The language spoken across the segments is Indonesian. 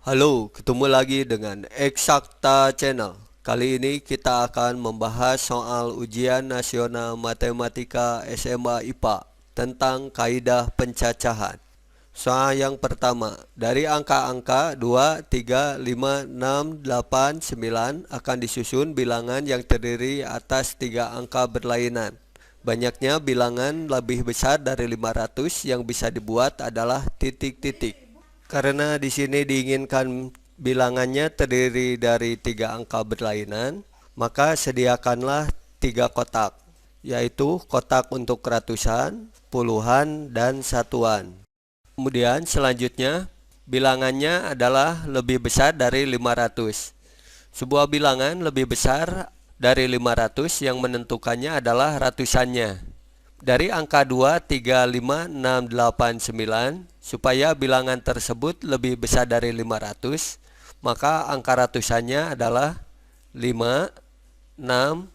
Halo, ketemu lagi dengan Eksakta Channel. Kali ini kita akan membahas soal ujian nasional matematika SMA IPA tentang kaidah pencacahan. Soal yang pertama, dari angka-angka 2, 3, 5, 6, 8, 9 akan disusun bilangan yang terdiri atas 3 angka berlainan. Banyaknya bilangan lebih besar dari 500 yang bisa dibuat adalah titik-titik. Karena di sini diinginkan bilangannya terdiri dari 3 angka berlainan, maka sediakanlah 3 kotak, yaitu kotak untuk ratusan, puluhan, dan satuan. Kemudian selanjutnya bilangannya adalah lebih besar dari 500. Sebuah bilangan lebih besar dari 500 yang menentukannya adalah ratusannya. Dari angka 2, 3, 5, 6, 8, 9, supaya bilangan tersebut lebih besar dari 500, maka angka ratusannya adalah 5, 6,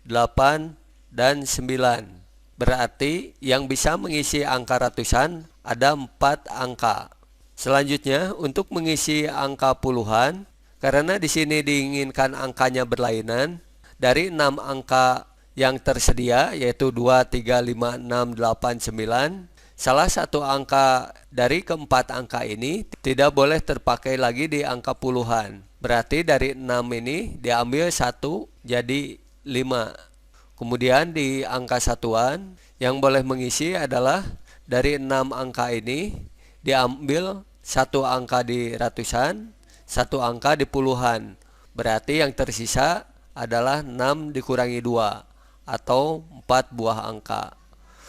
8, dan 9. Berarti yang bisa mengisi angka ratusan ada 4 angka. Selanjutnya, untuk mengisi angka puluhan, karena di sini diinginkan angkanya berlainan, dari 6 angka yang tersedia yaitu 2, 3, 5, 6, 8, 9, salah satu angka dari keempat angka ini tidak boleh terpakai lagi di angka puluhan. Berarti dari 6 ini diambil 1 jadi 5. Kemudian di angka satuan yang boleh mengisi adalah dari 6 angka ini diambil 1 angka di ratusan, 1 angka di puluhan. Berarti yang tersisa adalah 6 dikurangi 2 atau 4 buah angka.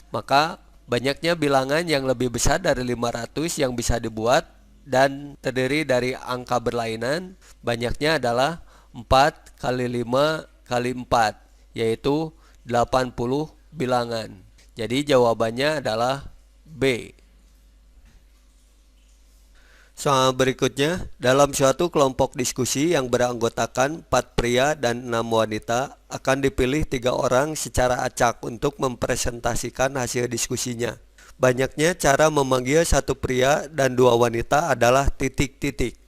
Maka banyaknya bilangan yang lebih besar dari 500 yang bisa dibuat dan terdiri dari angka berlainan, banyaknya adalah 4 kali 5 kali 4, yaitu 80 bilangan. Jadi jawabannya adalah B. Soal berikutnya, dalam suatu kelompok diskusi yang beranggotakan 4 pria dan 6 wanita, akan dipilih 3 orang secara acak untuk mempresentasikan hasil diskusinya. Banyaknya cara memanggil 1 pria dan 2 wanita adalah titik-titik.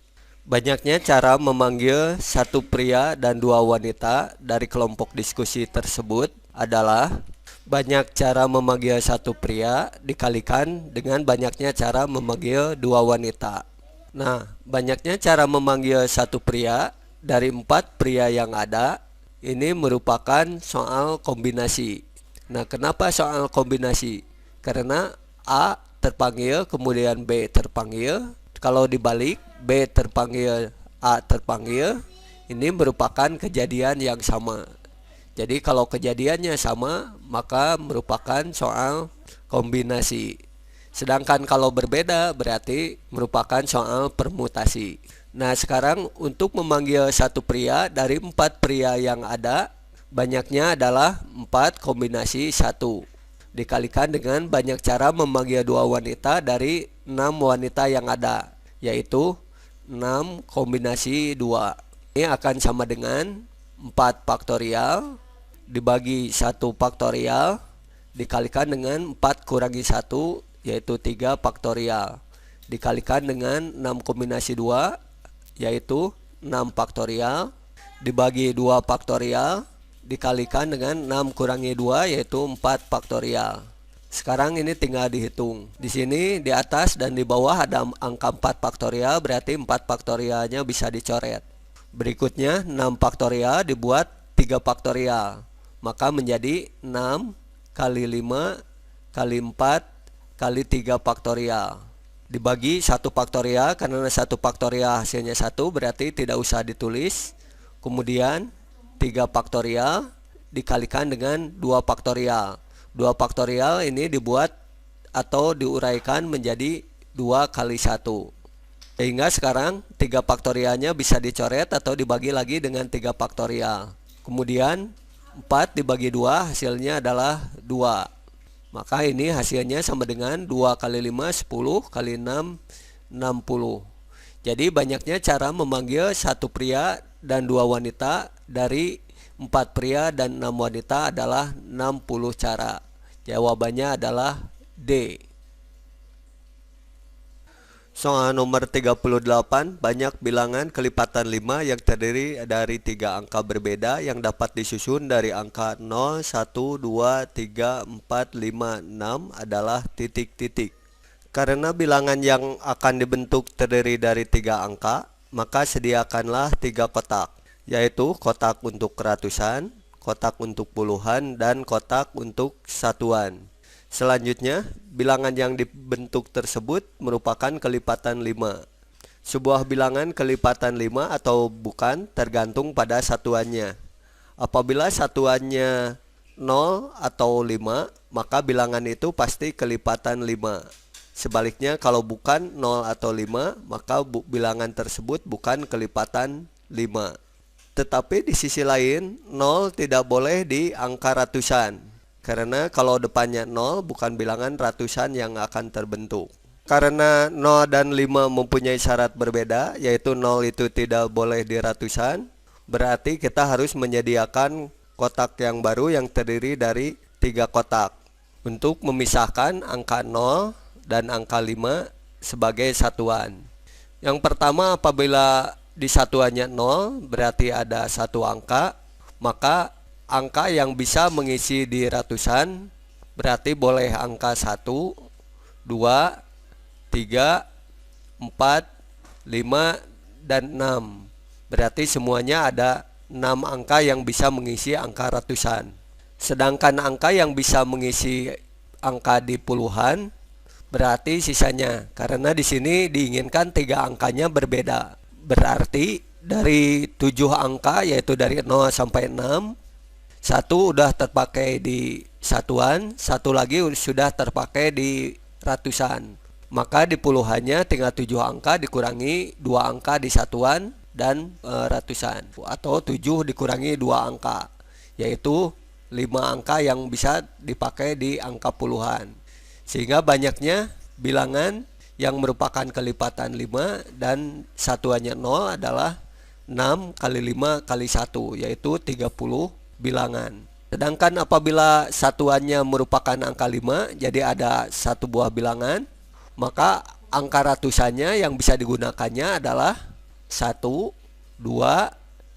Banyaknya cara memanggil 1 pria dan 2 wanita dari kelompok diskusi tersebut adalah banyak cara memanggil 1 pria dikalikan dengan banyaknya cara memanggil 2 wanita. Nah, banyaknya cara memanggil 1 pria dari 4 pria yang ada, ini merupakan soal kombinasi. Nah, kenapa soal kombinasi? Karena A terpanggil, kemudian B terpanggil. Kalau dibalik, B terpanggil, A terpanggil, ini merupakan kejadian yang sama. Jadi kalau kejadiannya sama, maka merupakan soal kombinasi. Sedangkan kalau berbeda berarti merupakan soal permutasi. Nah, sekarang untuk memanggil 1 pria dari 4 pria yang ada, banyaknya adalah 4 kombinasi 1. Dikalikan dengan banyak cara memanggil 2 wanita dari 6 wanita yang ada, yaitu 6 kombinasi 2. Ini akan sama dengan 4 faktorial dibagi 1 faktorial dikalikan dengan 4 kurangi 1, yaitu 3 faktorial, dikalikan dengan 6 kombinasi 2, yaitu 6 faktorial, dibagi 2 faktorial, dikalikan dengan 6 kurangi 2, yaitu 4 faktorial. Sekarang ini tinggal dihitung. Di sini di atas dan di bawah ada angka 4 faktorial, berarti 4 faktorialnya bisa dicoret. Berikutnya 6 faktorial dibuat 3 faktorial, maka menjadi 6 kali 5 kali 4 kali 3 faktorial. Dibagi 1 faktorial, karena 1 faktorial hasilnya 1, berarti tidak usah ditulis. Kemudian 3 faktorial dikalikan dengan 2 faktorial. 2 faktorial ini dibuat atau diuraikan menjadi 2 kali 1. Sehingga sekarang 3 faktorialnya bisa dicoret atau dibagi lagi dengan 3 faktorial. Kemudian 4 dibagi 2 hasilnya adalah 2. Maka ini hasilnya sama dengan 2 kali 5, 10 kali 6, 60. Jadi banyaknya cara memanggil 1 pria dan 2 wanita dari 4 pria dan 6 wanita adalah 60 cara. Jawabannya adalah D. Soal nomor 38, banyak bilangan kelipatan 5 yang terdiri dari 3 angka berbeda yang dapat disusun dari angka 0, 1, 2, 3, 4, 5, 6 adalah titik-titik. Karena bilangan yang akan dibentuk terdiri dari 3 angka, maka sediakanlah 3 kotak, yaitu kotak untuk ratusan, kotak untuk puluhan, dan kotak untuk satuan. Selanjutnya, bilangan yang dibentuk tersebut merupakan kelipatan 5. Sebuah bilangan kelipatan 5 atau bukan tergantung pada satuannya. Apabila satuannya 0 atau 5, maka bilangan itu pasti kelipatan 5. Sebaliknya, kalau bukan 0 atau 5, maka bilangan tersebut bukan kelipatan 5. Tetapi di sisi lain, 0 tidak boleh di angka ratusan. Karena kalau depannya 0 bukan bilangan ratusan yang akan terbentuk. Karena 0 dan 5 mempunyai syarat berbeda, yaitu 0 itu tidak boleh di ratusan, berarti kita harus menyediakan kotak yang baru yang terdiri dari 3 kotak untuk memisahkan angka 0 dan angka 5 sebagai satuan. Yang pertama, apabila di satuannya 0 berarti ada satu angka, maka angka yang bisa mengisi di ratusan berarti boleh angka 1, 2, 3, 4, 5, dan 6. Berarti semuanya ada 6 angka yang bisa mengisi angka ratusan. Sedangkan angka yang bisa mengisi angka di puluhan berarti sisanya. Karena di sini diinginkan 3 angkanya berbeda. Berarti dari 7 angka, yaitu dari 0 sampai 6, satu udah terpakai di satuan, satu lagi sudah terpakai di ratusan. Maka di puluhannya tinggal 7 angka dikurangi 2 angka di satuan dan ratusan. Atau 7 dikurangi 2 angka, yaitu 5 angka yang bisa dipakai di angka puluhan. Sehingga banyaknya bilangan yang merupakan kelipatan 5 dan satuannya 0 adalah 6 kali 5 kali 1, yaitu 30 bilangan. Sedangkan apabila satuannya merupakan angka 5, jadi ada satu buah bilangan, maka angka ratusannya yang bisa digunakannya adalah 1, 2,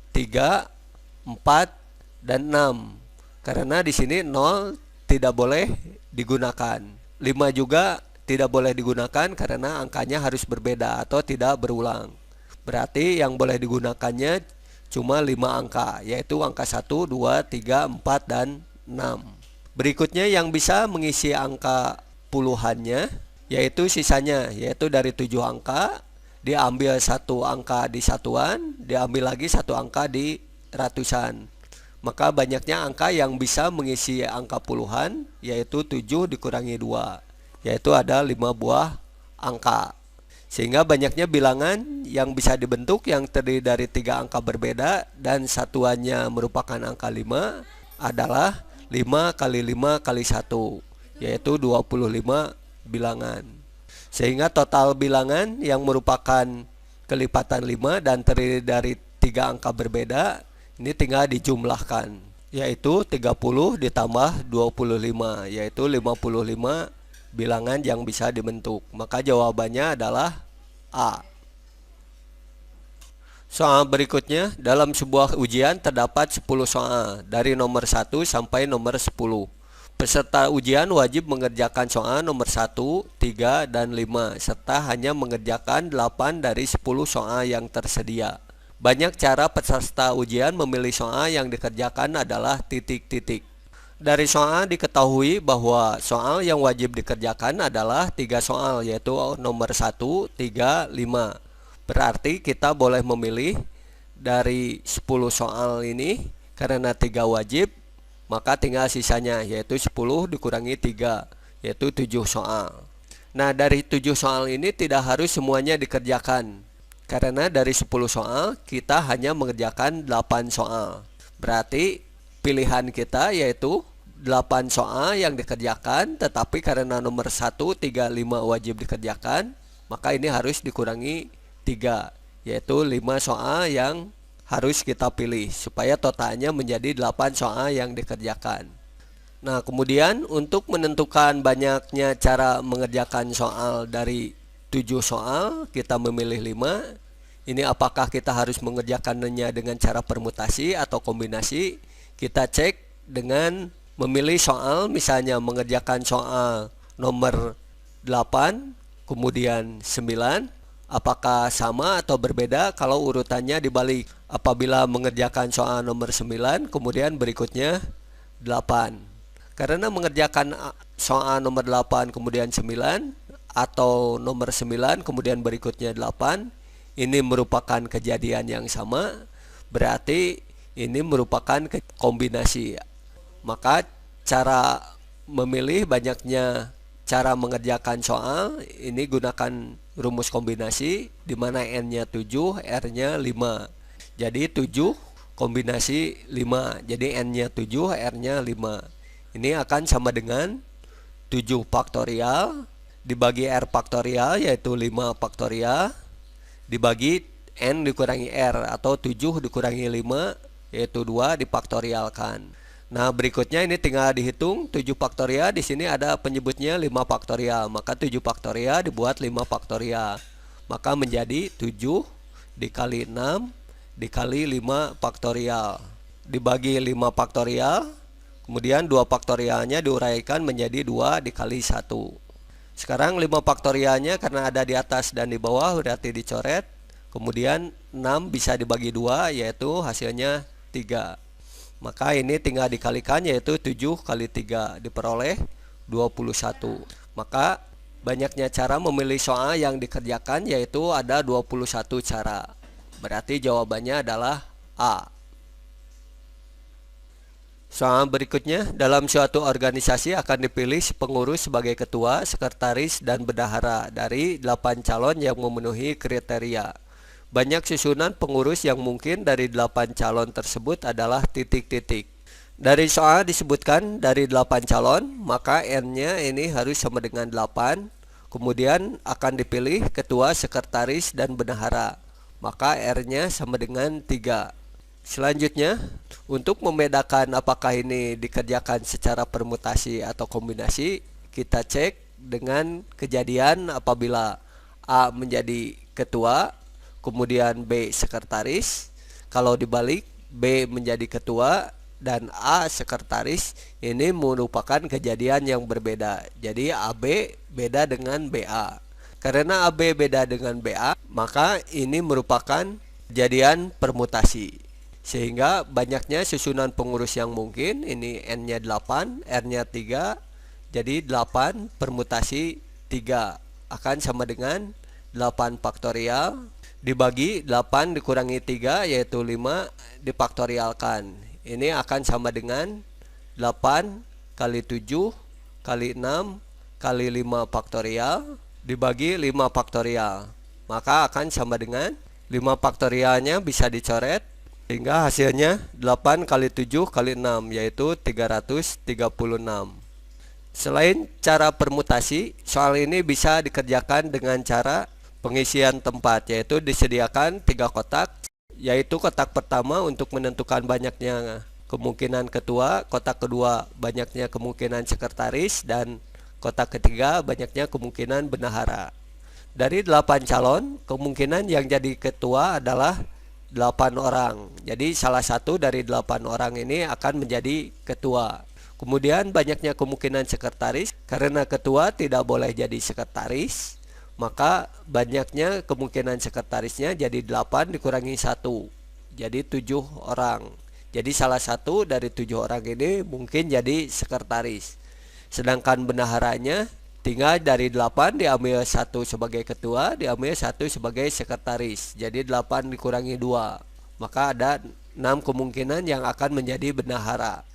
3, 4, dan 6. Karena di sini 0 tidak boleh digunakan. 5 juga tidak boleh digunakan karena angkanya harus berbeda atau tidak berulang. Berarti yang boleh digunakannya cuma 5 angka, yaitu angka 1, 2, 3, 4, dan 6. Berikutnya yang bisa mengisi angka puluhannya, yaitu sisanya, yaitu dari 7 angka, diambil 1 angka di satuan, diambil lagi 1 angka di ratusan. Maka banyaknya angka yang bisa mengisi angka puluhan, yaitu 7 dikurangi 2, yaitu ada 5 buah angka. Sehingga banyaknya bilangan yang bisa dibentuk yang terdiri dari 3 angka berbeda dan satuannya merupakan angka 5 adalah 5 kali 5 kali 1, yaitu 25 bilangan. Sehingga total bilangan yang merupakan kelipatan 5 dan terdiri dari 3 angka berbeda ini tinggal dijumlahkan, yaitu 30 ditambah 25, yaitu 55 bilangan yang bisa dibentuk. Maka jawabannya adalah A. Soal berikutnya, dalam sebuah ujian terdapat 10 soal dari nomor 1 sampai nomor 10. Peserta ujian wajib mengerjakan soal nomor 1, 3, dan 5 serta hanya mengerjakan 8 dari 10 soal yang tersedia. Banyak cara peserta ujian memilih soal yang dikerjakan adalah titik-titik. Dari soal diketahui bahwa soal yang wajib dikerjakan adalah 3 soal, yaitu nomor 1, 3, 5. Berarti kita boleh memilih dari 10 soal ini, karena 3 wajib, maka tinggal sisanya, yaitu 10 dikurangi 3, yaitu 7 soal. Nah, dari 7 soal ini tidak harus semuanya dikerjakan, karena dari 10 soal kita hanya mengerjakan 8 soal. Berarti pilihan kita yaitu 8 soal yang dikerjakan, tetapi karena nomor 1, 3, 5 wajib dikerjakan, maka ini harus dikurangi 3, yaitu 5 soal yang harus kita pilih supaya totalnya menjadi 8 soal yang dikerjakan. Nah, kemudian untuk menentukan banyaknya cara mengerjakan soal dari 7 soal, kita memilih 5. Ini apakah kita harus mengerjakannya dengan cara permutasi atau kombinasi? Kita cek dengan memilih soal, misalnya mengerjakan soal nomor 8, kemudian 9. Apakah sama atau berbeda kalau urutannya dibalik? Apabila mengerjakan soal nomor 9, kemudian berikutnya 8. Karena mengerjakan soal nomor 8 kemudian 9, atau nomor 9 kemudian berikutnya 8, ini merupakan kejadian yang sama, berarti ini merupakan kombinasi. Maka cara memilih banyaknya cara mengerjakan soal ini gunakan rumus kombinasi, di mana n-nya 7, r-nya 5. Jadi 7 kombinasi 5. Jadi n-nya 7, r-nya 5. Ini akan sama dengan 7 faktorial dibagi r faktorial, yaitu 5 faktorial, dibagi n dikurangi r, atau 7 dikurangi 5, yaitu 2 difaktorialkan. Nah, berikutnya ini tinggal dihitung 7 faktorial. Di sini ada penyebutnya 5 faktorial, maka 7 faktorial dibuat 5 faktorial. Maka menjadi 7 dikali 6 dikali 5 faktorial dibagi 5 faktorial. Kemudian 2 faktorialnya diuraikan menjadi 2 dikali 1. Sekarang 5 faktorialnya karena ada di atas dan di bawah berarti dicoret. Kemudian 6 bisa dibagi 2, yaitu hasilnya 3. Maka ini tinggal dikalikan, yaitu 7 kali 3 diperoleh 21. Maka banyaknya cara memilih soal yang dikerjakan, yaitu ada 21 cara. Berarti jawabannya adalah A. Soal berikutnya, dalam suatu organisasi akan dipilih pengurus sebagai ketua, sekretaris, dan bendahara dari 8 calon yang memenuhi kriteria. Banyak susunan pengurus yang mungkin dari 8 calon tersebut adalah titik-titik. Dari soal disebutkan dari 8 calon, maka n-nya ini harus sama dengan 8. Kemudian akan dipilih ketua, sekretaris, dan bendahara. Maka r-nya sama dengan 3. Selanjutnya, untuk membedakan apakah ini dikerjakan secara permutasi atau kombinasi, kita cek dengan kejadian apabila A menjadi ketua, kemudian B sekretaris. Kalau dibalik, B menjadi ketua dan A sekretaris, ini merupakan kejadian yang berbeda. Jadi AB beda dengan BA. Karena AB beda dengan BA, maka ini merupakan kejadian permutasi. Sehingga banyaknya susunan pengurus yang mungkin, ini n-nya 8, r-nya 3, jadi 8 permutasi 3 akan sama dengan 8 faktorial dibagi 8 dikurangi 3, yaitu 5 difaktorialkan. Ini akan sama dengan 8 kali 7 kali 6 kali 5 faktorial dibagi 5 faktorial. Maka akan sama dengan 5 faktorialnya bisa dicoret, sehingga hasilnya 8 kali 7 kali 6, yaitu 336. Selain cara permutasi, soal ini bisa dikerjakan dengan cara pengisian tempat, yaitu disediakan 3 kotak, yaitu kotak pertama untuk menentukan banyaknya kemungkinan ketua, kotak kedua banyaknya kemungkinan sekretaris, dan kotak ketiga banyaknya kemungkinan bendahara. Dari 8 calon, kemungkinan yang jadi ketua adalah 8 orang. Jadi salah satu dari 8 orang ini akan menjadi ketua. Kemudian banyaknya kemungkinan sekretaris, karena ketua tidak boleh jadi sekretaris, maka banyaknya kemungkinan sekretarisnya jadi 8 dikurangi 1, jadi 7 orang. Jadi salah satu dari 7 orang ini mungkin jadi sekretaris. Sedangkan bendaharanya tinggal dari 8 diambil 1 sebagai ketua, diambil 1 sebagai sekretaris. Jadi 8 dikurangi 2. Maka ada 6 kemungkinan yang akan menjadi bendahara.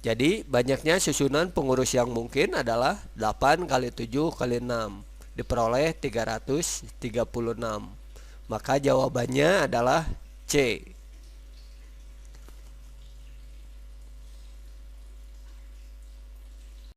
Jadi banyaknya susunan pengurus yang mungkin adalah 8 kali 7 kali 6. Diperoleh 336. Maka jawabannya adalah C.